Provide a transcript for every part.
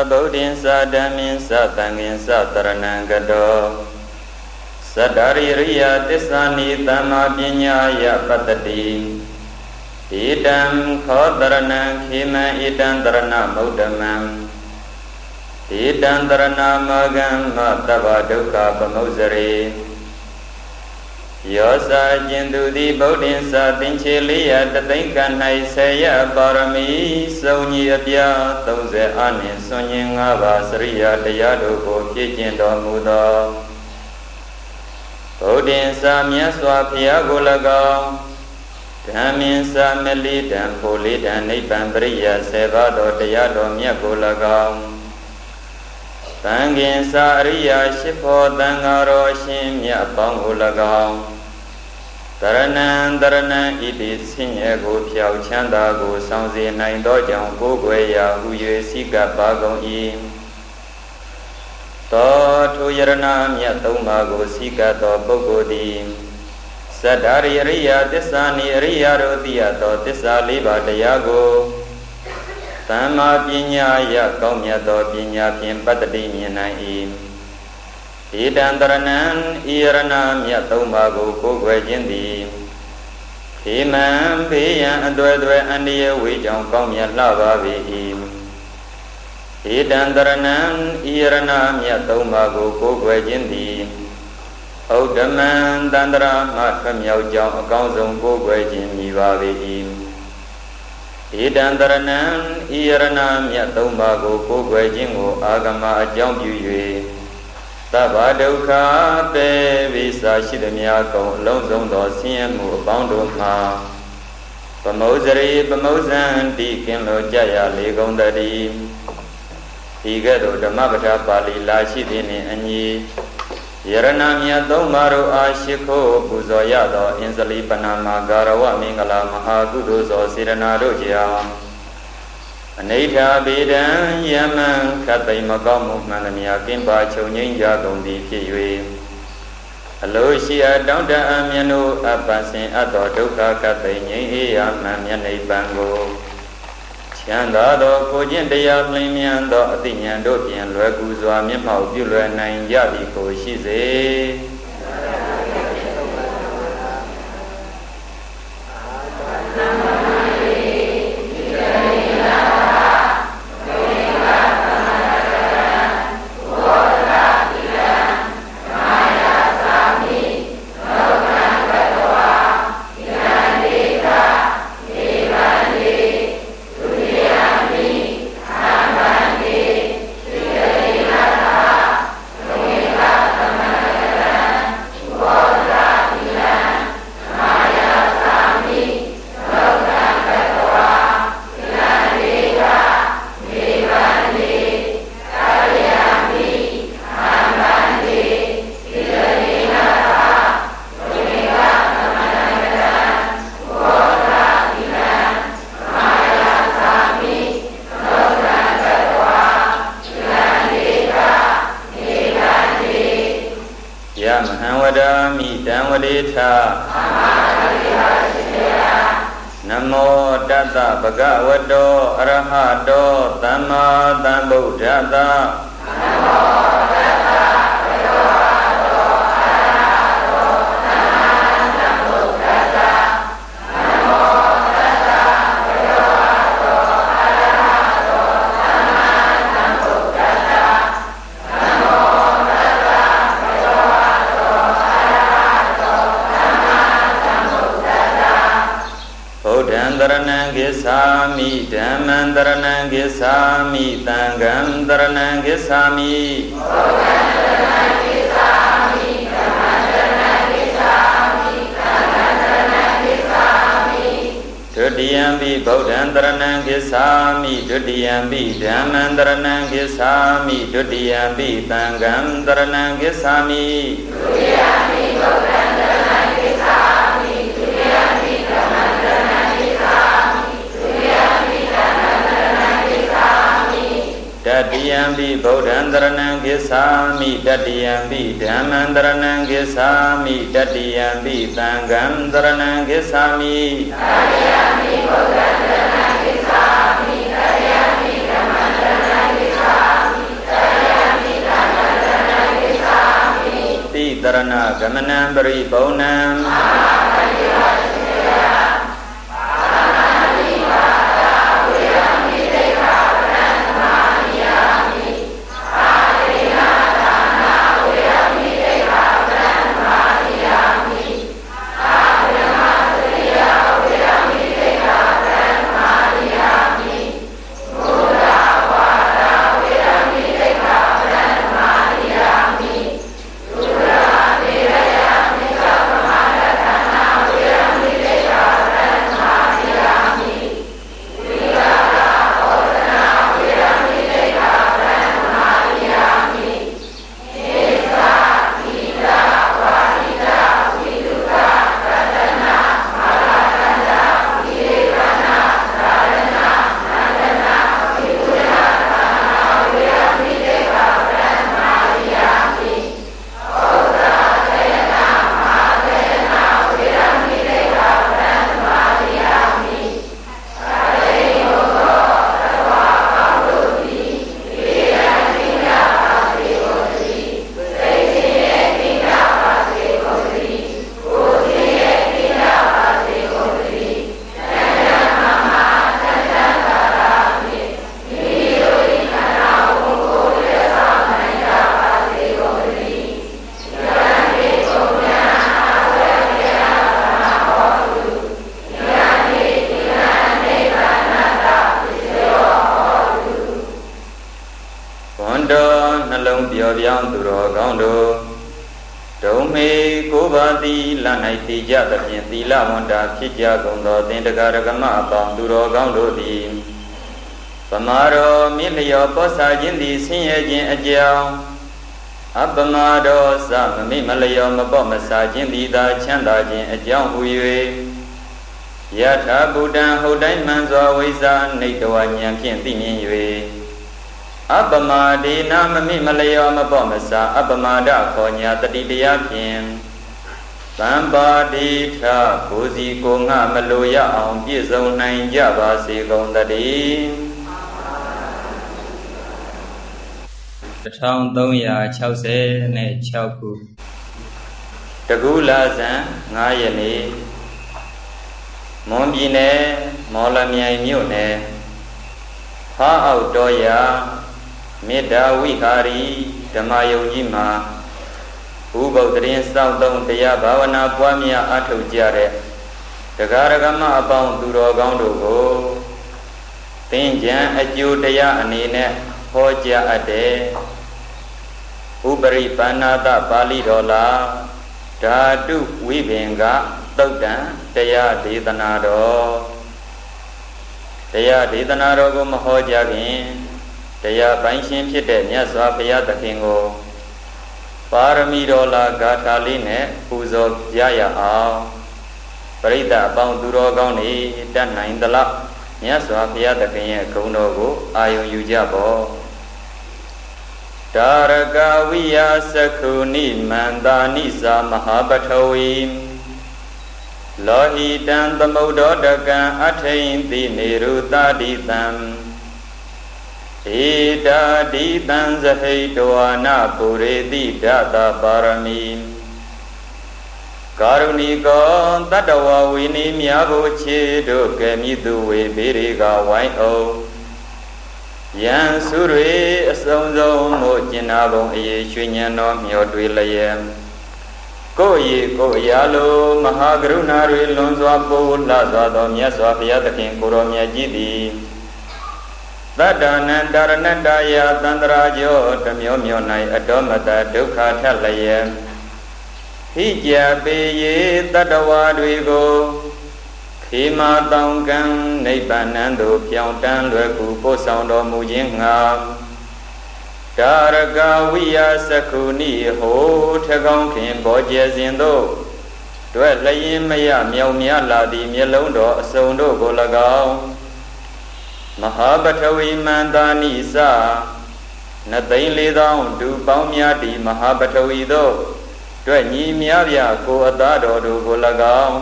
ဗုဒ္ဓင်္စာဓမ္မင်္စာသံဃင်္စာတရဏံကတောသတ္တရိရိယသစ္စာနိသမ္မာပညာယပတ္တိဣတံခောတရဏံခေမံဣတံတရဏမௌဒ္ဓမံဣတံတရဏမဂံမတဗ္ဗဒုက္ခပမုဇ္ဇရေယောစာကျင်သူသည်ဗုဒ္ဓင်္စာသင်္ချေလေးရတသိန်းက၌ဆေယပါရမီစုံညီအပြား30အနှင့်စွန့်ခြင်း5ပါးစရိယာတရားတို့ကိုဖြည့်ကျင့်တော်မူသောဗုဒ္ဓင်္စာမြတ်စွာဘုရားကို၎င်းဓမ္မင်္စာမလိတံပိုလိတံနိဗ္ဗာန်ပရိယ7ပါးသောတရားတော်မြတ်ကို၎င်းသံဃင်္စာအရိယာ8ဖောသံဃာတော်ရှင်မြတ်ပေါင်းကို၎င်းတရဏံတရဏံဣတိဆင်းရဲကိုဖြောက်ချမ်းသာကိုဆောင်စေနိုင်သောကြောင့်ကိုယ်ွယ်ရာဟု၍စိကပါကုန်၏သောထိုယရဏမြတ်သုံးပါးကိုစိကသောပုဂ္ဂိုလ်သည်သတ္တရိရိယသစ္စာနိအရိယတို့သိရသောသစ္စာ၄ပါးတရားကိုသမ္မာပညာယကောင်းမြတ်သောပညာဖြင့်ပတ္တိမြင်နိုင်၏ဣတံတရဏံဤရဏမြတ်သုံးပါးကိုကိုယ်ွယ်ခြင်းသည်ခေမံဘေးရန်အတွေ့အတွေ့အန္တရာယ်ဝေကြောင့်ကောင်းမြတ်လှပါပေ၏ဣတံတရဏံဤရဏမြတ်သုံးပါးကိုကိုယ်ွယ်ခြင်းသည်ဥဒ္ဓမံတန္တရာမှထွက်မြောက်ကြောင်းအကောင်းဆုံးကိုယ်ွယ်ခြင်းမြည်ပါပေ၏ဣတံတရဏံဤရဏမြတ်သုံးပါးကိုကိုယ်ွယ်ခြင်းကိုအာဂမအကြောင်းပြု၍သဗ္ဗဒုက္ခပေဝိစာရှိသည်များကုန်အလုံးစုံသောဆင်းရဲမှုအပေါင်းတို့မှာပမုဇ္ဇရိပမုဇ္ဇံတိကင်းလို့ကြရလေကုန်တည်းဒီကဲ့သို့ဓမ္မပဋ္ဌာပါဠိလာရှိသည်နှင့်အညီယရဏမြတ်သုံးပါးတို့အားရှိခိုးပူဇော်ရသောအင်္ဇလိပနာမဂါရဝမင်္ဂလာမဟာကုသိုလ်သောစေတနာတို့ကြောင့်အနိဋ္ဌာဗေဒံယမံခတ်သိမ့်မကောင်းမှုမှန်သမျှကင်းပါချုပ်ငြိမ်းကြကုန်သည်ဖြစ်၍အလိုရှိအပ်တောင်းတအမြတ်တို့အပ္ပစင်အပ်သောဒုက္ခခတ်သိမ့်ငြိမ်းအေးရမှန်မြတ်နိဗ္ဗာန်ကိုချမ်းသာသောကိုကျင့်တရားလင်းမြန်သောအသိဉာဏ်တို့ဖြင့်လွယ်ကူစွာမျက်မှောက်ပြုလွယ်နိုင်ကြသည်ကိုရှိစေနမောတတ္တဗဂဝတောအရဟတောသမ္မာသမ္ဗုဒ္ဓတ္တနမောတတ္တဗဂဝတောအရဟတောသမ္မာသမ္ဗုဒ္ဓတ္တနမောတတ္တဗဂဝတောအရဟတောသမ္မာသမ္ဗုဒ္ဓတ္တနမောတတ္တဗဂဝတောအရဟတောသမ္မာသမ္ဗုဒ္ဓတ္တဗုဒ္ဓံတရဏံဂစ္ဆာမိဓမ္မံတရဏံဂစ္ဆာမိသံဃံတရဏံဂစ္ဆာမိဗုဒ္ဓံတရဏံဂစ္ဆာမိဓမ္မံတရဏံဂစ္ဆာမိသံဃံတရဏံဂစ္ဆာမိဒုတိယံပိဗုဒ္ဓံတရဏံဂစ္ဆာမိဒုတိယံပိဓမ္မံတရဏံဂစ္ဆာမိဒုတိယံပိသံဃံတရဏံဂစ္ဆာမိဒုတိယံပိဗုဒ္ဓံတရဏံဂစ္ဆာမိဒုတိယံပိဓမ္မံတရဏံဂစ္ဆာမိဒုတိယံပိသံဃံတရဏံဂစ္ဆာမိတတိယံပိဗုဒ္ဓံတရဏံဂစ္ဆာမိတတိယံပိဓမ္မံတရဏံဂစ္ဆာမိတတိယံပိသံဃံတရဏံဂစ္ဆာမိတတိယံပိဗုဒ္ဓံတရဏံဂစ္ဆာမိတတိယံပိဓမ္မံတရဏံဂစ္ဆာ တရဏဂမနံပရိဘုံနံပြောင်းသူတော်ကောင်းတို့ဒုံမေကိုပါတိလ၌တည်ကြသဖြင့်သီလဝန္တာဖြစ်ကြကုန်သောသင်္တကာရကမအပေါင်းသူတော်ကောင်းတို့သည်ပမာရောမိလျောပောစာခြင်းသည်ဆင်းရဲခြင်းအကြောင်းအပမာရောသမမိမလျောမပေါ့မစာခြင်းသည်သာချမ်းသာခြင်းအကြောင်းဟူ၍ယထာဗုဒ္ဓံဟုတ်တိုင်းမှန်စွာဝိဇ္ဇာနိတဝဉာဏ်ဖြင့်သိမြင်၍အပမာဒေနာမမိမလျောမပေါ့မစာအပမာဒခေါ်ညာတတိတရားဖြင့်သံပါတိထကိုစီကိုငှမလိုရအောင်ပြည့်စုံနိုင်ကြပါစေကုန်သတည်း1366ခုတကူလာဇန်9ရက်နေ့မွန်ပြည်နယ်မော်လမြိုင်မြို့နယ်ဖားအောက်တော်ရာမေတ္တာဝိဟာရီဓမ္မယုံကြီးမှာဥပုသ်တရင်စောင့်သုံးတရားဘာဝနာပွားများအားထုတ်ကြတဲ့တရားရကမအပေါင်းသူတော်ကောင်းတို့ကိုသင်္ကြန်အကျိုးတရားအနေနဲ့ဟောကြားအပ်တဲ့ဥပရိပန္နာတပါဠိတော်လာဓာတုဝိပင်ကသုတ်တံတရားဒေသနာတော်တရားဒေသနာတော်ကိုမဟောကြားခင်တရားပိုင်ရှင်ဖြစ်တဲ့မြတ်စွာဘုရားသခင်ကိုပါရမီတော်လာဂါထာလေးနဲ့ပူဇော်ကြရအောင်ပရိသတ်အပေါင်းသူတော်ကောင်းတွေတတ်နိုင်သလောက်မြတ်စွာဘုရားသခင်ရဲ့ဂုဏ်တော်ကိုအာရုံယူကြပေါ့ဒါရကဝိယသခုနိမန္တာနိသာမဟာပထဝီလောဟိတံသမုဒ္ဒောတကံအထိန်တိနေရုတာတိတံဧတာတိတံဇဟိတဝါနာပုရိတိဒတပါရမီကာရုဏီကောတတ္တဝဝိနိမြာကိုခြေတို့ကဲမြည်သူဝေဘေရိကဝိုင်းအောင်ယံစုရေအစုံဆုံးမို့ကျင်နာဘုံအေရွှေညံတော်မျောတွေလျက်ကိုယ်ရေကိုယ်ရာလိုမဟာကရုဏာတွေလွန်စွာပို့လှစွာသောမြတ်စွာဘုရားသခင်ကိုရောမြတ်ကြီးသည်သတ္တနံတာရဏတယသန္တရာကျော်တမျောမျော၌အတောမတဒုက္ခထလျက်ဟိကြပေယေတတ္တဝါတွေကိုခေမာတောင်ကံနိဗ္ဗာန်သို့ပြောင်းတန်းလွယ်ကူပို့ဆောင်တော်မူခြင်းငှာဒါရကဝိယသခုနိဟောထကောင်းခင်ဘောကျဲစဉ်သို့တွေ့လျင်မရမြောင်များလာသည့်မျက်လုံးတော်အစုံတို့ကို၎င်းမဟာပထဝီမန္တာနိစ2,400,000ဒူပေါင်းများသည်မဟာပထဝီသို့တွေ့ညီများပြကိုအသားတော်တို့ကို၎င်း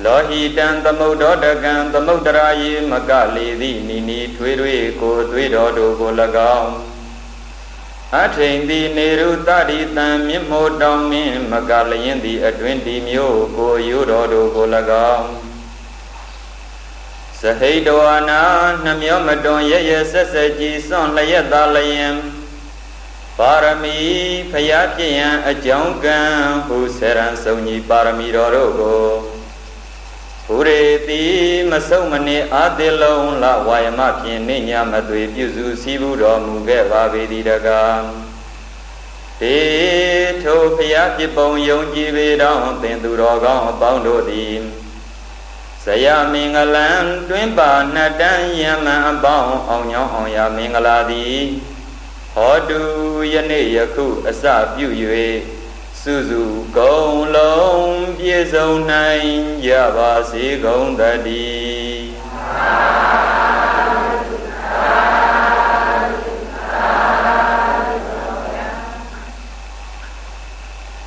လောဟိတံသမုဒ္ဒောတကံသမုဒ္ဒရာယေမကလေသည်နိနီထွေးထွေးကိုသွေးတော်တို့ကို၎င်း အထိန်သည်နေရုတတိတံမြင့်မိုးတောင်းမင်းမကလျင်သည်အတွင်ဒီမျိုးကိုယူတော်တို့ကို၎င်းစဟိတဝနာနှမျောမတွန်ရရဆက်ဆက်ကြည်စွန့်လျက်သာလျင်ပါရမီဖျားဖြစ်ရန်အကြောင်းကံဟုဆေရန်ဆုံးကြီးပါရမီတော်တို့ကိုဘုရေတိမဆုတ်မနစ်အာတိလုံးလဝါယမဖြင့်နေညာမသွေပြုစုစည်းဘူးတော်မူခဲ့ပါပေသည်တကားတေထိုဖျားဖြစ်ပုံယုံကြည်ပေတော်သင်သူတော်ကောင်းအပေါင်းတို့သည်ဇယမင်္ဂလံတွင်ပါနှစ်တန်းယမံအပေါင်းအောင်ညောင်းအောင်ရမင်္ဂလာသည်ဟောတုယနေ့ယခုအစပြု၍စုစုကုန်လုံးပြည့်စုံနိုင်ကြပါစေကုန်သတည်း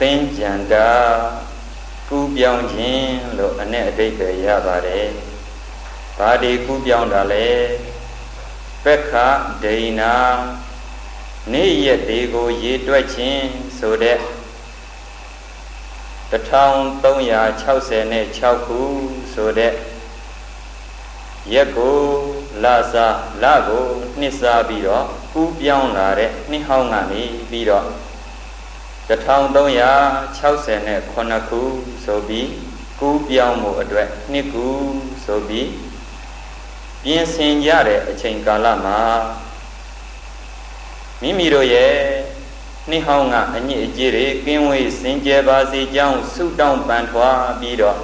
သင်္ကြန်တာကူးပြောင်းခြင်းလို့အ내အဓိပ္ပာယ်ရပါတယ်။ဘာဒီကူးပြောင်းတာလဲပက္ခဒိဏနေ့ရက်တွေကိုရေတွက်ခြင်းဆိုတဲ့1366ခုဆိုတဲ့ရက်ကိုလကိုနှစ်စားပြီးတော့ကူးပြောင်းလာတဲ့နှစ်ဟောင်းကနေပြီးတော့1368ခုဆိုပြီးကူးပြောင်းမှုအတွက်နှစ်ခုဆိုပြီးပြင်ဆင်ကြတဲ့အချိန်ကာလမှာမိမိတို့ရဲ့နှစ်ဟောင်းကအညစ်အကြေးတွေကင်းဝေးစင်ကြယ်ပါစေကြောင်းဆုတောင်းပန်ထွားပြီးတော့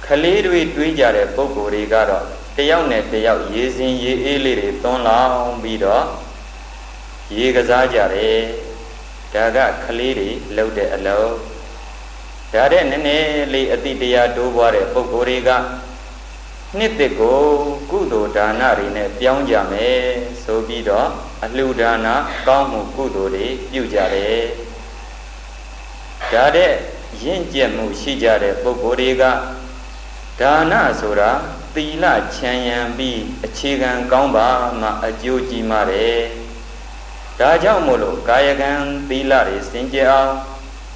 ခလေးတွေတွေးကြတဲ့ပုဂ္ဂိုလ်တွေကတော့တယောက်နဲ့တယောက်ရေစင်ရေအေးလေးတွေသွန်းလောင်းပြီးတော့ရေကစားကြတယ်ဒါကခလေးတွေလှုပ်တဲ့အလုပ်ဒါတဲ့နည်းနည်းလေးအတိတရားတိုးပွားတဲ့ပုဂ္ဂိုလ်တွေကနှစ်သက်ကိုကုသိုလ်ဒါနတွေနဲ့ပြောင်းကြမယ်ဆိုပြီးတော့အလှူဒါနကောင်းမှုကုသိုလ်တွေပြုကြတယ်ဒါတဲ့ရင့်ကျက်မှုရှိကြတဲ့ပုဂ္ဂိုလ်တွေကဒါနဆိုတာသီလချမ်းရံပြီးအခြေခံကောင်းပါမှအကျိုးကြီးမားတယ်ဒါကြောင့်မို့လို့ကာယကံသီလတွေစင်ကြယ်အောင်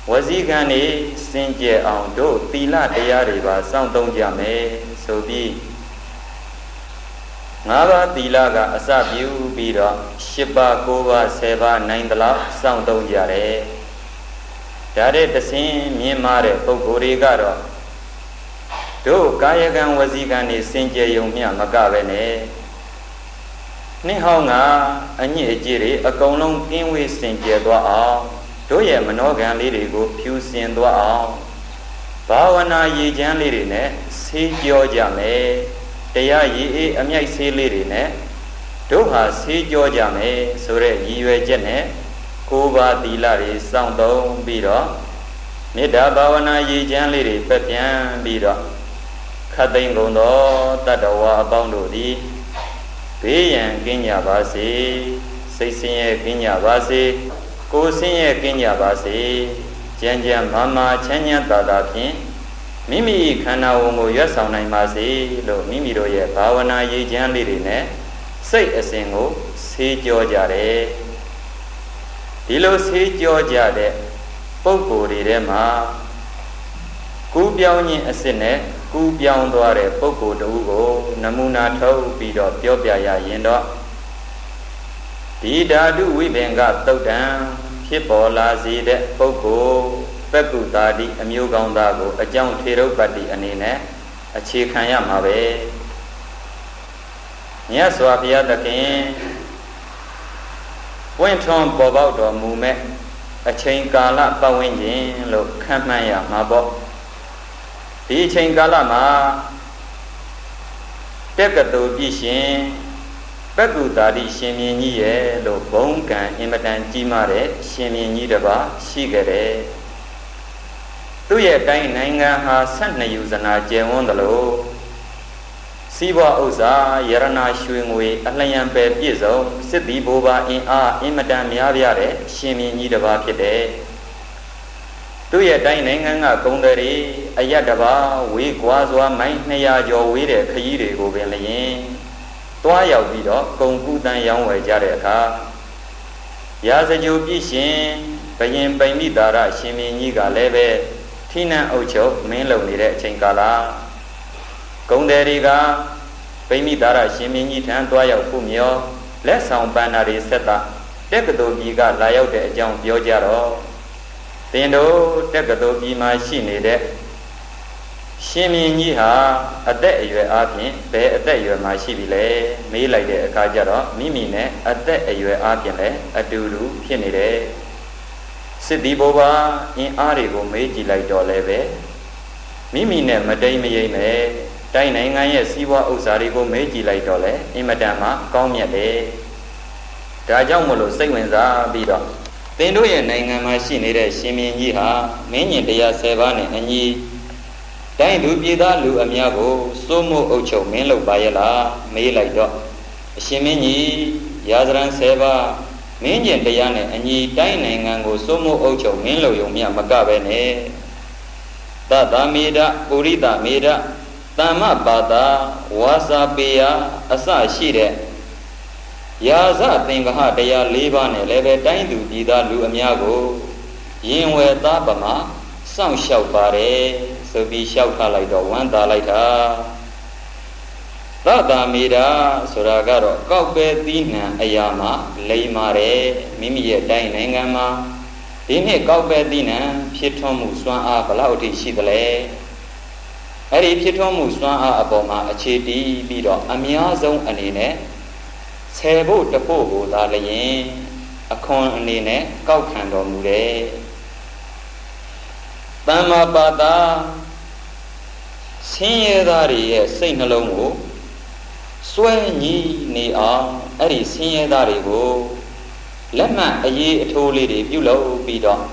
ဝစီကံတွေစင်ကြယ်အောင်တို့သီလတရားတွေပါစောင့်သုံးကြမယ်ဆိုပြီး5ပါးသီလကအစပြုပြီးတော့10ပါး9ပါး10ပါးနိုင်သလောက်စောင့်သုံးကြတယ်ဒါတဲ့တဆင်းမြင်မာတဲ့ပုဂ္ဂိုလ်တွေကတော့တို့ကာယကံဝစီကံတွေစင်ကြယ်ယုံမျှမကပဲနဲ့နှစ်ဟောင်းကအညစ်အကြေးတွေအကုန်လုံးကင်းဝေးစင်ကြယ်သွားအောင်တို့ရဲ့မနောကံလေးတွေကိုဖြူစင်သွားအောင်ဘာဝနာရည်ချမ်းလေးတွေနဲ့ဆေးကြောကြမယ်တရားရည်အေးအမြိုက်ဆေးလေးတွေနဲ့တို့ဟာဆေးကြောကြမယ်ဆိုတဲ့ရည်ရွယ်ချက်နဲ့9ပါးသီလတွေစောင့်သုံးပြီးတော့မေတ္တာဘာဝနာရည်ချမ်းလေးတွေပက်ပြန်ပြီးတော့ခတ်သိမ်းကုန်သောတတ္တဝါအပေါင်းတို့သည်ဘေးရန်ကင်းကြပါစေစိတ်ဆင်းရဲကင်းကြပါစေကိုယ်ဆင်းရဲကင်းကြပါစေကြံကြံမာမာချမ်းချမ်းသာသာဖြင့်မိမိခန္ဓာဝန်ကိုရွတ်ဆောင်နိုင်ပါစေလို့မိမိတို့ရဲ့ဘာဝနာရည်ချမ်းလေးတွေနဲ့စိတ်အစဉ်ကိုဆေးကြောကြတယ်ဒီလိုဆေးကြောကြတဲ့ပုဂ္ဂိုလ်တွေထဲမှာကူးပြောင်းခြင်းအစစ်နဲ့ကူးပြောင်းသွားတဲ့ပုဂ္ဂိုလ်တူကိုနမူနာထုတ်ပြီးတော့ပြောပြရရင်တော့ဒီဓာတုဝိပင်ကသုတ်တံဖြစ်ပေါ်လာစေတဲ့ပုဂ္ဂိုလ်ပက္ကုတာတိအမျိုးကောင်းသားကိုအကြောင်းထေရုပ္ပတ္တိအနေနဲ့အခြေခံရမှာပဲမြတ်စွာဘုရားသခင်ပွင့်ထွန်းပေါ်ပေါက်တော်မူမဲ့အချိန်ကာလပတ်ဝန်းကျင်လို့ခန့်မှန်းရမှာပေါ့ဒီအချိန်ကာလမှာတက္ကသိုလ်ပြည်ရှင်ပက္ကုတာတိရှင်မြင်းကြီးရဲ့လို့ဘုံကံအင်မတန်ကြီးမားတဲ့ရှင်မြင်းကြီးတစ်ပါးရှိခဲ့တယ်သူ့ရဲ့တိုင်းနိုင်ငံဟာ12ယူဇနာကျယ်ဝန်းသလိုစီးပွားဥစ္စာယရနာရွှေငွေအလျံပယ်ပြည့်စုံစစ်သည်ဘိုးဘအင်အားအင်မတန်များပြားတဲ့ရှင်မြင်းကြီးတစ်ပါးဖြစ်တယ်သူ့ရဲ့တိုင်းနိုင်ငံကဂုံတွေအယက်တစ်ပါးဝေးကွာစွာမိုင်200ကျော်ဝေးတဲ့ခရီးတွေကိုပင်လျင်တွားရောက်ပြီးတော့ဂုံကူတန်ရောင်းဝယ်ကြတဲ့အခါ ရာဇကြိုပြည့်ရှင်ဘယင်ပိမိတာရရှင်မင်းကြီးကလည်းပဲထိနှံအုပ်ချုပ်မင်းလုံနေတဲ့အချိန်ကာလဂုံတယ်တွေကပိမိတာရရှင်မင်းကြီးထံတွားရောက်ဖို့မျောလက်ဆောင်ပန်းနာတွေဆက်တာတက္ကသိုလ်ကြီးကလာရောက်တဲ့အကြောင်းပြောကြတော့တင်တို့တက္ကသိုလ်ကြီးမှာရှိနေတဲ့ရှင်မင်းကြီးဟာအသက်အရွယ်အားဖြင့်ဘယ်အသက်အရွယ်မှာရှိပြီလဲမေးလိုက်တဲ့အခါကျတော့မိမိနဲ့အသက်အရွယ်အားဖြင့်လည်းအတူတူဖြစ်နေတယ်စစ်သည်ဘိုးဘအင်းအားတွေကိုမေးကြည့်လိုက်တော့လည်းပဲမိမိနဲ့မတိမ်မယိမ့်ပဲတိုင်းနိုင်ငံရဲ့စီးပွားဥစ္စာတွေကိုမေးကြည့်လိုက်တော့လည်းအင်မတန်မှကောင်းမြတ်တယ်ဒါကြောင့်မလို့စိတ်ဝင်စားပြီးတော့သင်တို့ရဲ့နိုင်ငံမှာရှိနေတဲ့ရှင်မင်းကြီးဟာမင်းညင်တရား10ပါးနဲ့အညီတိုင်းသူပြည်သားလူအများကိုစိုးမိုးအုပ်ချုပ်မင်းလုပ်ပါရဲ့လားမေးလိုက်တော့အရှင်မင်းကြီးရာဇရန်10ပါးမင်းညင်တရားနဲ့အညီတိုင်းနိုင်ငံကိုစိုးမိုးအုပ်ချုပ်မင်းလုပ်ရုံမြမကပဲနဲ့သတ္တမေဒပုရိသမေဒတမ္မပါတာဝါစာပေယအစရှိတဲ့ရာဇသင်္ကဟတရား၄ပါးနဲ့လည်းပဲတိုင်းသူပြည်သားလူအများကိုရင်ဝယ်သားပမာစောင့်ရှောက်ပါတယ်ဆိုပြီးလျှောက်ထားလိုက်တော့ဝမ်းသာလိုက်တာသတ္တမေဒဆိုတာကတော့ကောက်ပဲသီးနှံအရာမှာလိမ္မာတယ်မိမိရဲ့တိုင်းနိုင်ငံမှာဒီနှစ်ကောက်ပဲသီးနှံဖြစ်ထွန်းမှုစွမ်းအားဘလောက်အထိရှိသလဲအဲ့ဒီဖြစ်ထွန်းမှုစွမ်းအားအပေါ်မှာအခြေတည်ပြီးတော့အများဆုံးအနေနဲ့ဆယ်ဖို့တဖို့ကိုသာလျင်အခွန်အနေနဲ့ကောက်ခံတော်မူတယ်တမ္မာပါတာဆင်းရဲသားတွေရဲ့စိတ်နှလုံးကိုစွဲညှိနေအောင်အဲ့ဒီဆင်းရဲသားတွေကိုလက်မှတ်အရေးအထိုးလေးတွေပြုလုပ်ပြီးတော့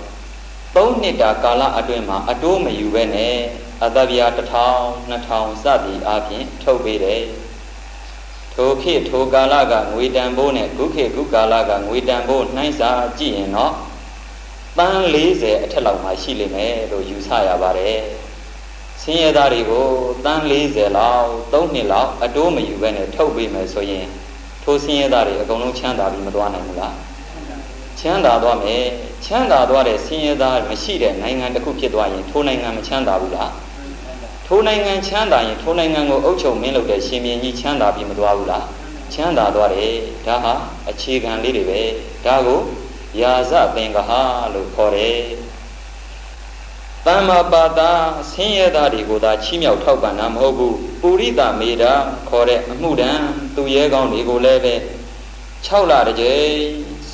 3နှစ်တာကာလအတွင်းမှာအတိုးမယူပဲနဲ့အသဗျာ1000 2000စသည်အပြင်ထုတ်ပေးတယ်ထိုခေတ်ထိုကာလကငွေတန်ဖိုးနဲ့ခုခေတ်ခုကာလကငွေတန်ဖိုးနှိုင်းစာကြည့်ရင်တော့တန်း40အထက်လောက်မှရှိလိမ့်မယ်လို့ယူဆရပါတယ်ဆင်းရဲသားတွေကိုတန်း40လောက်3နှစ်လောက်အတိုးမယူပဲနဲ့ထုတ်ပေးမယ်ဆိုရင်ထိုဆင်းရဲသားတွေအကုန်လုံးချမ်းသာပြီးမသွားနိုင်ဘူးလားချမ်းသာသွားမယ်ချမ်းသာသွားတဲ့ဆင်းရဲသားမရှိတဲ့နိုင်ငံတစ်ခုဖြစ်သွားရင်ထိုနိုင်ငံမချမ်းသာဘူးလားထိုနိုင်ငံချမ်းသာရင်ထိုနိုင်ငံကိုအုပ်ချုပ်မင်းလုပ်တဲ့ရှင်ဘုရင်ကြီးချမ်းသာပြီးမသွားဘူးလားချမ်းသာသွားတယ်ဒါဟာအခြေခံလေးတွေပဲဒါကိုရာဇသင်္ကဟလို့ခေါ်တယ်တမ္မာပါတာဆင်းရဲသားတွေကိုသာချီးမြှောက်ထောက်ပံ့တာမဟုတ်ဘူးပုရိသမေဒခေါ်တဲ့အမှုတန်သူရဲကောင်းတွေကိုလည်းပဲ6လတစ်ကြိမ်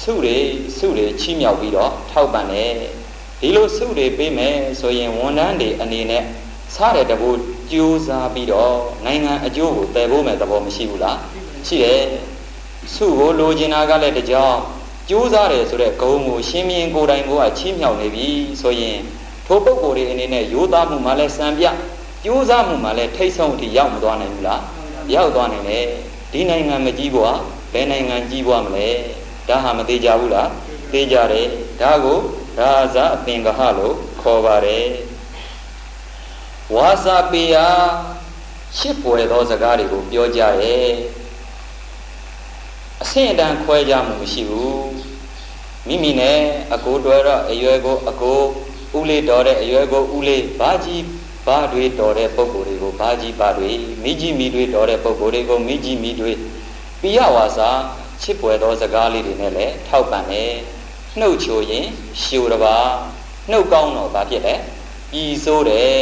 စုတွေချီးမြှောက်ပြီးတော့ထောက်ပံ့တယ်ဒီလိုစုတွေပေးမယ်ဆိုရင်ဝန်ထမ်းတွေအနေနဲ့စားတဲ့တဘိုးကြိုးစားပြီးတော့နိုင်ငံအကျိုးကိုတည်ဖို့မဲ့သဘောမရှိဘူးလားရှိတယ်စုကိုလိုချင်တာကလည်းတကြောင်ကြိုးစားတယ်ဆိုတဲ့ဂုဏ်ကိုရှင်မင်းကိုယ်တိုင်ကချီးမြှောက်နေပြီဆိုရင်ထိုပုဂ္ဂိုလ်တွေအနေနဲ့ရိုးသားမှုမှလည်းစံပြကြိုးစားမှုမှလည်းထိတ်ဆုံးအထိရောက်မသွားနိုင်ဘူးလားရောက်သွားနိုင်တယ်ဒီနိုင်ငံမကြီးပွားဘယ်နိုင်ငံကြီးပွားမလဲဒါဟာမသေးကြဘူးလားသေးကြတယ်ဒါကိုရာဇသင်္ကဟလို့ခေါ်ပါတယ်ဝါစာပေယရှစ်ပွယ်သောစကားတွေကိုပြောကြရဲ့အဆင့်အတန်းခွဲကြမှုမရှိဘူးမိမိနဲ့အကိုတော်တော့အရွယ်ကိုအကိုဦးလေးတော်တဲ့အရွယ်ကိုဦးလေးဘာကြီးဘာတွေတော်တဲ့ပုဂ္ဂိုလ်တွေကိုဘာကြီးဘာတွေမိကြီးမိတွေတော်တဲ့ပုဂ္ဂိုလ်တွေကိုမိကြီးမိတွေပိယဝါစာချစ်ပွယ်သောစကားလေးတွေနဲ့လည်းထောက်ပံ့တယ်နှုတ်ချိုရင်ရှူတပါနှုတ်ကောင်းတော့ဘာဖြစ်လဲဤဆိုးတယ်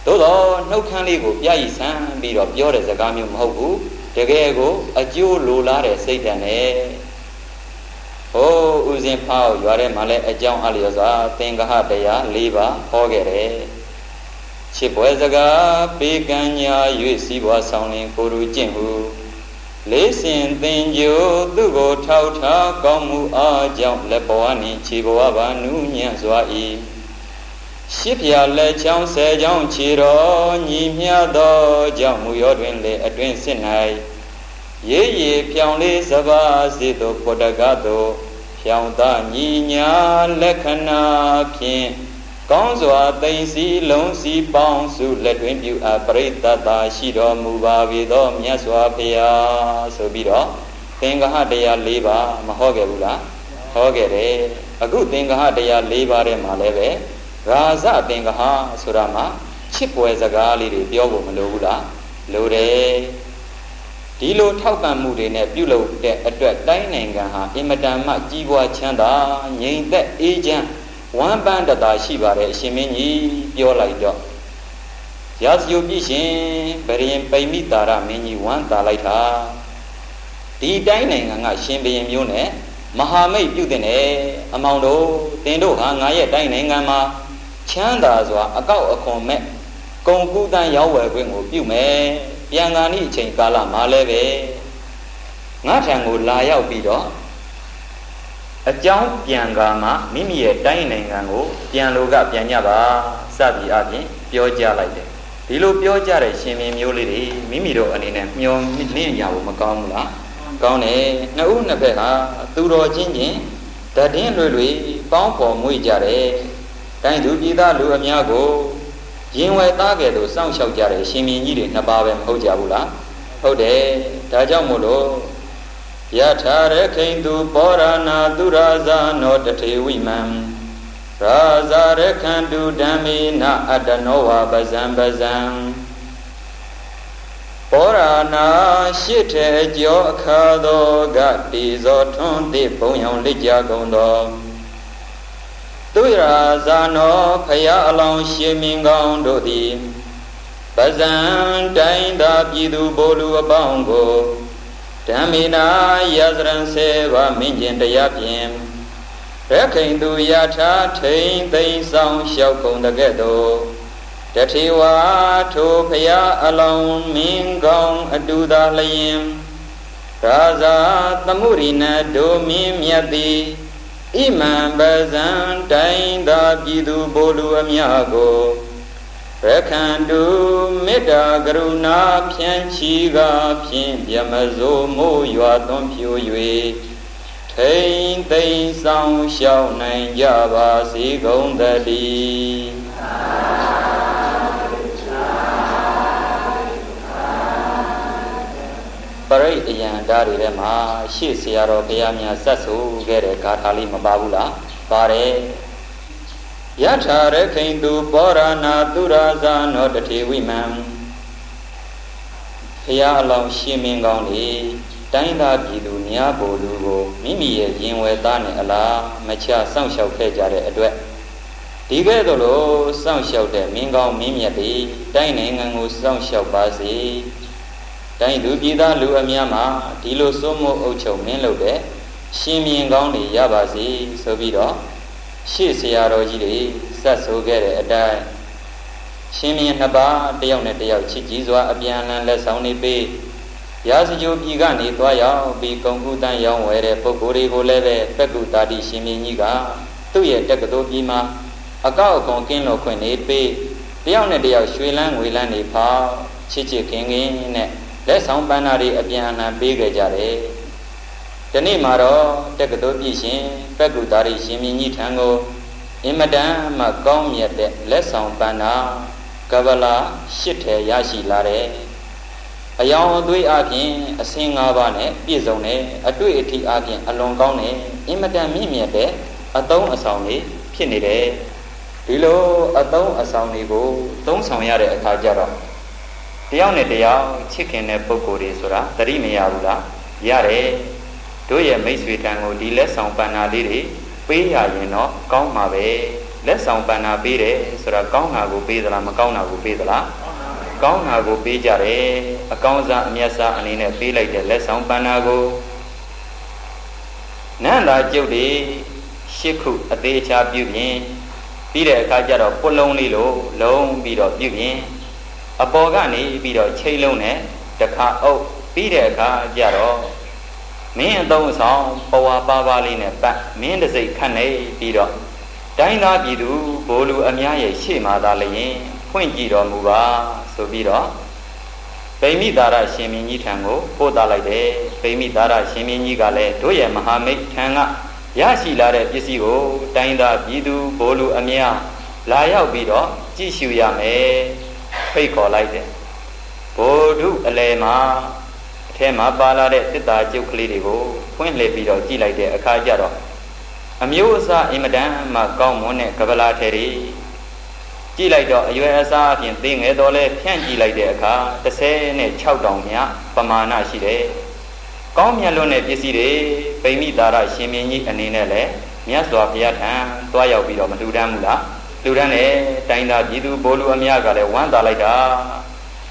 သို့တော့နှုတ်ခမ်းလေးကိုပြည့်ဆန်းပြီးတော့ပြောတဲ့စကားမျိုးမဟုတ်ဘူးတကယ်ကိုအကျိုးလိုလားတဲ့စိတ်ဓာတ်နဲ့ဟိုးဥစဉ်ဖောက်ရွာထဲမှာလည်းအကြောင်းအလျော်စွာသင်္ကဟတရား၄ပါးဟောခဲ့တယ်ချစ်ပွဲစကားပေးကမ်းညာ၍စီးပွားဆောင်လင်ကိုယ်လူကျင့်ဟုလေးစင်သင်ကြိုသူကိုထောက်ထားကောင်းမှုအားကြောင့်လက်ဘဝနှင့်ခြေဘဝပါနူးညံ့စွာ၏ရှစ်ဖြာလက်ချောင်းဆယ်ချောင်းခြေတော်ညီမြသောကြောင့်မူရောတွင်လေအတွင်စစ်၌ရေရေဖြောင်လေးစပါးစေသောပုတ္တကသောဖြောင်သာညီညာလက္ခဏာဖြင့်ကောင်းစွာသိမ့်စီလုံးစီပေါင်းစုလက်တွင်ပြုအပ်ပရိသတ်သာရှိတော်မူပါ၏သောမြတ်စွာဘုရားဆိုပြီးတော့သင်္ကဟတရား၄ပါးမဟောခဲ့ဘူးလား ဟောခဲ့တယ်အခုသင်္ဃဟတရား၄ပါးထဲမှာလည်းပဲရာဇသင်္ဃဟဆိုတာမှာချစ်ပွဲစကားလေးတွေပြောဖို့မလိုဘူးလားလိုတယ်ဒီလိုထောက်ပံ့မှုတွေနဲ့ပြုလုပ်တဲ့အတွက်တိုင်းနိုင်ငံဟာအင်မတန်မှကြီးပွားချမ်းသာငြိမ်သက်အေးချမ်းဝမ်းပန်းတသာရှိပါတယ်အရှင်မင်းကြီးပြောလိုက်တော့ရာဇယုပြည့်ရှင်ဗရင်ပိမိတာရမင်းကြီးဝမ်းသာလိုက်တာဒီတိုင်းနိုင်ငံကရှင်ဘုရင်မျိုးနဲ့မဟာမိတ်ပြုတဲ့နဲ့အမောင်တို့တင်တို့ဟာငါရဲ့တိုင်းနိုင်ငံမှာချမ်းသာစွာအကောက်အခွန်မဲ့ကုံကူးတန်းရောက်ဝယ်ခွင့်ကိုပြုမယ်ပြန်ကာနိအချိန်ကာလမှာလည်းပဲငါထံကိုလာရောက်ပြီးတော့အကြောင်းပြန်ကာမှမိမိရဲ့တိုင်းနိုင်ငံကိုပြန်လို့ကပြန်ကြပါစသည်အပြင်ပြောကြလိုက်တယ်ဒီလိုပြောကြတဲ့ရှင်မင်းမျိုးလေးတွေမိမိတို့အနေနဲ့မျောနှင်းရဖို့မကောင်းဘူးလားကောင်းတယ်နှစ်ဦးနှစ်ဖက်ဟာသူတော်ချင်းချင်းတည်င်းလွယ်လွယ်ပေါင်းဖော်မွေ့ကြတယ်တိုင်းသူပြည်သားလူအများကိုရင်ဝယ်သားကဲ့သို့စောင့်ရှောက်ကြတဲ့ရှင်မင်းကြီးတွေနှစ်ပါးပဲမဟုတ်ကြဘူးလားဟုတ်တယ်ဒါကြောင့်မို့လို့ယထာရခိန်သူပောရဏသူရာဇာနောတထေဝိမံရာဇာရခန္တုဓမ္မေနအတ္တနောဝပဇံပဇံပောရဏရှိထေကျော်အခါသောကတိဇောထွန်းသည့်ဘုံရောင်လက်ကြကုန်သောသူရာဇာနောဖယားအလောင်းရှင်မင်းကောင်းတို့သည်ပဇံတိုင်းသာပြည်သူဘိုလ်လူအပေါင်းကိုဓမ္မေနာယဇရံစေဝမင်းကျင်တရားဖြင့်ရခိန်သူယထာထိန်သိမ်းဆောင်လျှောက်ကုန်တကဲ့သို့တထေဝါထိုဖယားအလောင်းမင်းကောင်းအတူသာလျင်ရာဇာသမုရိနဒုမင်းမြတ်သည်ဣမံပဇံတိုင်းသာပြည်သူဘိုလ်လူအများကိုရခန္တုမေတ္တာကရုဏာဖြန့်ချီကဖြင့်ပြမစိုးမိုးရွာသွန်းဖြို၍ထိန်သိမ်းဆောင်ရှောက်နိုင်ကြပါစေကုန်သတည်းပရိအယံဓာတ်တွေထဲမှာရှေ့ဆရာတော်ဘုရားများဆက်ဆိုခဲ့တဲ့ဂါထာလေးမပါဘူးလားပါတယ်ယထာရခိန်သူပောရဏသူရာဇာနောတထေဝိမံဘုရားအလောင်းရှင်မင်းကောင်းလေတိုင်းသားပြည်သူများဘိုလ်လူကိုမိမိရဲ့ရင်ဝယ်သားနဲ့အလားမချစောင့်ရှောက်ခဲ့ကြတဲ့အတွက်ဒီကဲ့သို့လို့စောင့်ရှောက်တဲ့မင်းကောင်းမင်းမြတ်တွေတိုင်းနိုင်ငံကိုစောင့်ရှောက်ပါစေတိုင်းသူပြည်သားလူအများမှာဒီလိုစိုးမိုးအုပ်ချုပ်မင်းလုပ်တဲ့ရှင်မင်းကောင်းတွေရပါစေဆိုပြီးတော့ရှေ့ဆရာတော်ကြီးတွေဆက်ဆိုခဲ့တဲ့အတိုင်းရှင်မင်းနှစ်ပါးတယောက်နဲ့တယောက်ချစ်ကြည်စွာအပြန်အလှန်လက်ဆောင်နေပေးရာဇဂိုပြည်ကနေသွားရောက်ပြီးကုံကူတန်းရောင်းဝယ်တဲ့ပုဂ္ဂိုလ်တွေကိုလည်းပဲပက္ကုတာတိရှင်မင်းကြီးကသူ့ရဲ့တက္ကသိုလ်ပြည်မှာအကောက်အခွန်ကင်းလို့ခွင့်နေပေးတယောက်နဲ့တယောက်ရွှေလန်းငွေလန်းနေဖောက်ချစ်ချစ်ခင်ခင်နဲ့လက်ဆောင်ပန်းနာတွေအပြန်အလှန်ပေးခဲ့ကြတယ်ဒီနေ့မှာတော့တက္ကသိုလ်ပြည်ရှင်ပက္ကုတာတိရှင်မင်းကြီးထံကိုအင်မတန်မှကောင်းမြတ်တဲ့လက်ဆောင်ပန်းနာကဗလာ၈ထည်ရရှိလာတယ်အယောင်အသွေးအပြင်အစင်း၅ပါးနဲ့ပြည့်စုံတယ်အတွေ့အထိအပြင်အလွန်ကောင်းတယ်အင်မတန်မြင့်မြတ်တဲ့အသုံးအဆောင်တွေဖြစ်နေတယ်ဒီလိုအသုံးအဆောင်တွေကိုသုံးဆောင်ရတဲ့အခါကျတော့တယောက်နဲ့တယောက်ချစ်ခင်တဲ့ပုဂ္ဂိုလ်တွေဆိုတာသတိမရဘူးလားရတယ်တို့ရဲ့မိတ်ဆွေတန်ကိုဒီလက်ဆောင်ပန္နာလေးတွေပေးရရင်တော့ကောင်းမှာပဲလက်ဆောင်ပန္နာပေးတယ်ဆိုတာကောင်းတာကိုပေးသလားမကောင်းတာကိုပေးသလားကောင်းတာကိုပေးကြတယ်အကောင်းစားအမျက်စားအနေနဲ့ပေးလိုက်တဲ့လက်ဆောင်ပန္နာကိုနန္တာကျုပ်တွေရှစ်ခုအသေးချာပြုပြင်ပြီးတဲ့အခါကျတော့ပုတ်လုံးလေးလိုလုံးပြီးတော့ပြုပြင်အပေါ်ကနေပြီးတော့ချိတ်လုံးနဲ့တစ်ခါအုပ်ပြီးတဲ့အခါကျတော့မင်းအသုံးဆောင်ပဝါပါပါလေးနဲ့ပတ်မင်းတစ်စိတ်ခတ်နေပြီးတော့တိုင်းသားပြည်သူဘိုလ်လူအများရဲ့ရှေ့မှာသာလျင်ဖွင့်ကြည့်တော်မူပါဆိုပြီးတော့ဗိမိသာရရှင်မင်းကြီးထံကိုပို့သားလိုက်တယ်ဗိမိသာရရှင်မင်းကြီးကလည်းတို့ရဲ့မဟာမိတ်ထံကရရှိလာတဲ့ပစ္စည်းကိုတိုင်းသားပြည်သူဘိုလ်လူအများလာရောက်ပြီးတော့ကြည့်ရှုရမယ်ဖိတ်ခေါ်လိုက်တယ်ဘိုလ်ဓုအလယ်မှာအထဲမှာပါလာတဲ့သစ္စာကျုပ်ကလေးတွေကိုဖွင့်လှစ်ပြီးတော့ကြည့်လိုက်တဲ့အခါကျတော့ အမျိုးအစားအင်မတန်မှကောင်းမွန်တဲ့ကပလာထဲတွေကြည့်လိုက်တော့အရွယ်အစားအပြင်သိငယ်တော့လဲဖြန့်ကြည့်လိုက်တဲ့အခါ36တောင်မြပမာဏရှိတယ်ကောင်းမြတ်လွန်းတဲ့ပစ္စည်းတွေဗိမိတာရရှင်မင်းကြီးအနေနဲ့လဲမြတ်စွာဘုရားထံတွားရောက်ပြီးတော့မလှူဒန်းဘူးလားလှူဒန်းတယ်တိုင်းသားပြည်သူဘိုလ်လူအများကလည်းဝမ်းသာလိုက်တာ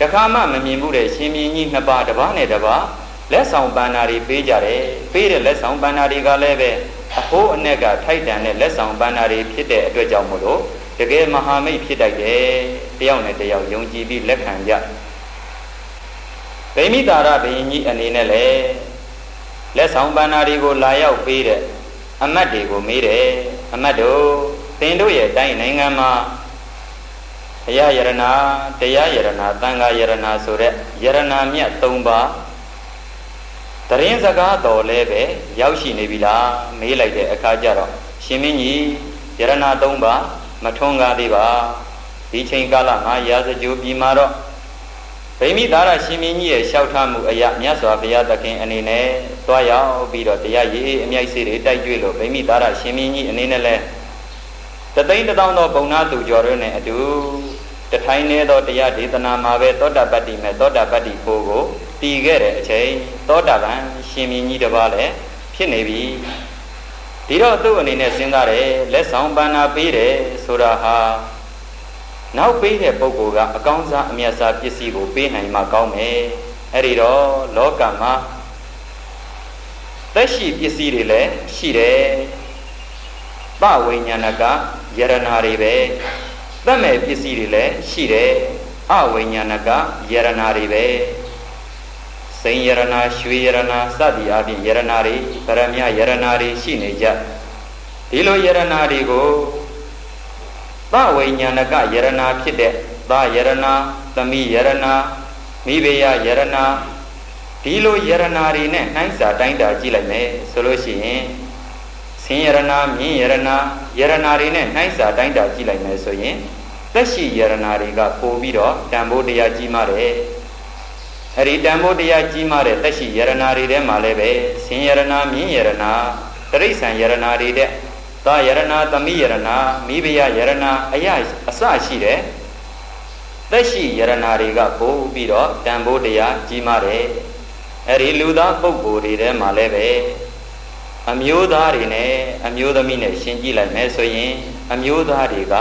တခါမှမမြင်ဘူးတဲ့ရှင်မင်းကြီးနှစ်ပါးတစ်ပါးနဲ့တစ်ပါးလက်ဆောင်ပန်းနာတွေပေးကြတယ်ပေးတဲ့လက်ဆောင်ပန်းနာတွေကလည်းပဲအဟိုးအ내ကထိုက်တန်တဲ့လက်ဆောင်ပန်းနာတွေဖြစ်တဲ့အတွက်ကြောင့်မို့လို့တကယ်မဟာမိတ်ဖြစ်တတ်တယ်တယောက်နဲ့တယောက်ယုံကြည်ပြီးလက်ခံကြဗိမိတာရဘုရင်ကြီးအနေနဲ့လည်းလက်ဆောင်ပန်းနာတွေကိုလာရောက်ပေးတဲ့အမတ်တွေကိုမေးတယ်အမတ်တို့သင်တို့ရဲ့တိုင်းနိုင်ငံမှာဘုရားယရနာတရားယရနာသံဃာယရနာဆိုတဲ့ယရနာမြတ်3ပါးတရင်စကားတော်လည်းပဲရောက်ရှိနေပြီလားမေးလိုက်တဲ့အခါကျတော့ရှင်မင်းကြီးယရနာ3ပါးမထွန်းကားသေးပါဒီချိန်ကာလမှာရာဇကြိုပြည်မှာတော့ဗိမိတာရရှင်မင်းကြီးရဲ့လျှောက်ထားမှုအရာမြတ်စွာဘုရားသခင်အနေနဲ့တွားရောက်ပြီးတော့တရားရည်အမြိုက်စေတွေတိုက်ကြွလို့ဗိမိတာရရှင်မင်းကြီးအနေနဲ့လဲတသိန်းတောင်သောဘုံနာသူကျော်တို့နဲ့အတူတထိုင်းနေသောတရားဒေသနာမှာပဲသောတာပတ္တိမဲ့သောတာပတ္တိဖို့ကိုတည်ခဲ့တဲ့အချိန်သောတာပန်ရှင်မင်းကြီးတစ်ပါးလည်းဖြစ်နေပြီဒီတော့သူ့အနေနဲ့စဉ်းစားတယ်လက်ဆောင်ပန်းနာပေးတယ်ဆိုတာဟာနောက်ပေးတဲ့ပုဂ္ဂိုလ်ကအကောင်းစားအမြတ်စားပစ္စည်းကိုပေးနိုင်မှကောင်းမယ်အဲ့ဒီတော့လောကမှာသက်ရှိပစ္စည်းတွေလည်းရှိတယ်ပဝိညာဏကယရနာတွေပဲသက်မဲ့ပစ္စည်းတွေလည်းရှိတယ်အဝိညာဏကယရနာတွေပဲစိန်ယရနာရွှေယရနာစသည်အပြင်ယရနာတွေပရမယယရနာတွေရှိနေကြဒီလိုယရနာတွေကိုသဝိညာဏကယရနာဖြစ်တဲ့သယရနာသမီးယရနာမိဘယယရနာဒီလိုယရနာတွေနဲ့နှိုင်းစာတိုင်းတာကြည့်လိုက်မယ်ဆိုလို့ရှိရင်ဆင်းယရနာမြင်းယရနာယရနာတွေနဲ့နှိုင်းစာတိုင်းတာကြည့်လိုက်မယ်ဆိုရင်သက်ရှိယရနာတွေကပို့ပြီးတော့တန်ဖိုးတရားကြီးမားတယ်အဲ့ဒီတန်ဖိုးတရားကြီးမားတဲ့သက်ရှိယရနာတွေထဲမှာလည်းပဲဆင်းယရနာမြင်းယရနာတရိษံယရနာတွေတဲ့သာယရနာသမီးယရနာမိဘယယရနာအစရှိတဲ့သက်ရှိယရနာတွေကပို့ပြီးတော့တန်ဖိုးတရားကြီးမားတယ်အဲ့ဒီလူသားပုဂ္ဂိုလ်တွေထဲမှာလည်းပဲအမျိုးသားတွေနဲ့အမျိုးသမီးနဲ့ရှင်းကြည့်လိုက်မယ်ဆိုရင်အမျိုးသားတွေက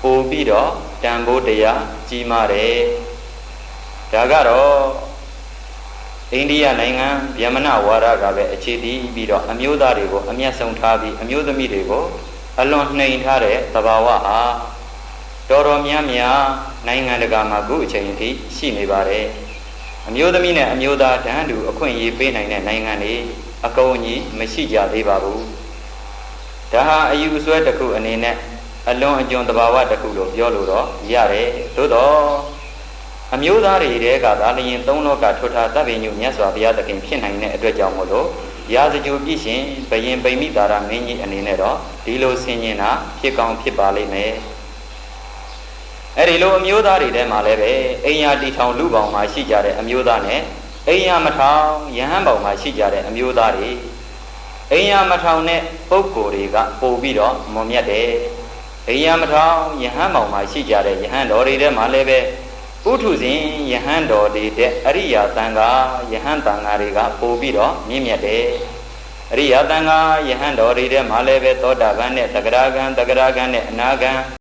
ပို့ပြီးတော့တန်ဖိုးတရားကြီးမားတယ်ဒါကတော့အိန္ဒိယနိုင်ငံဗြဟ္မဏဝါဒကပဲအခြေတည်ပြီးတော့အမျိုးသားတွေကိုအမျက်ဆုံးထားပြီးအမျိုးသမီးတွေကိုအလွန်နှိမ်ထားတဲ့သဘာဝဟာတော်တော်များများနိုင်ငံတကာမှာခုအချိန်အထိရှိနေပါတယ်အမျိုးသမီးနဲ့အမျိုးသားတန်းတူအခွင့်အရေးပေးနိုင်တဲ့နိုင်ငံတွေအကုန်အကြီးမရှိကြသေးပါဘူးဒါဟာအယူအဆွဲတစ်ခုအနေနဲ့အလွန်အကျွံသဘာဝတစ်ခုလို့ပြောလို့တော့ရတယ်သို့တော့အမျိုးသားတွေတဲကသာလျင်သုံးလောကထွတ်ထားတပ်ပင်ညုမြတ်စွာဘုရားသခင်ဖြစ်နိုင်တဲ့အတွက်ကြောင့်မို့လို့ရာဇကြိုပြည့်ရှင်ဘယင်ပိမိတာရမင်းကြီးအနေနဲ့တော့ဒီလိုဆင်ញင်တာဖြစ်ကောင်းဖြစ်ပါလိမ့်မယ်အဲ့ဒီလိုအမျိုးသားတွေထဲမှာလည်းပဲအိမ်ယာတီထောင်လူပေါင်းမှာရှိကြတဲ့အမျိုးသားနဲ့အိမ်ယာမထောင်ယဟန်ပေါင်းမှာရှိကြတဲ့အမျိုးသားတွေအိမ်ယာမထောင်တဲ့ပုဂ္ဂိုလ်တွေကပို့ပြီးတော့မွန်မြတ်တယ်အိမ်ယာမထောင်ယဟန်ပေါင်းမှာရှိကြတဲ့ယဟန်တော်တွေထဲမှာလည်းပဲဥထုစဉ်ယဟန်တော်တွေတဲ့အရိယာသံဃာယဟန်သံဃာတွေကပို့ပြီးတော့မြင့်မြတ်တယ်အရိယာသံဃာယဟန်တော်တွေထဲမှာလည်းပဲသောတာပန်နဲ့သဂရဂံနဲ့အနာဂံ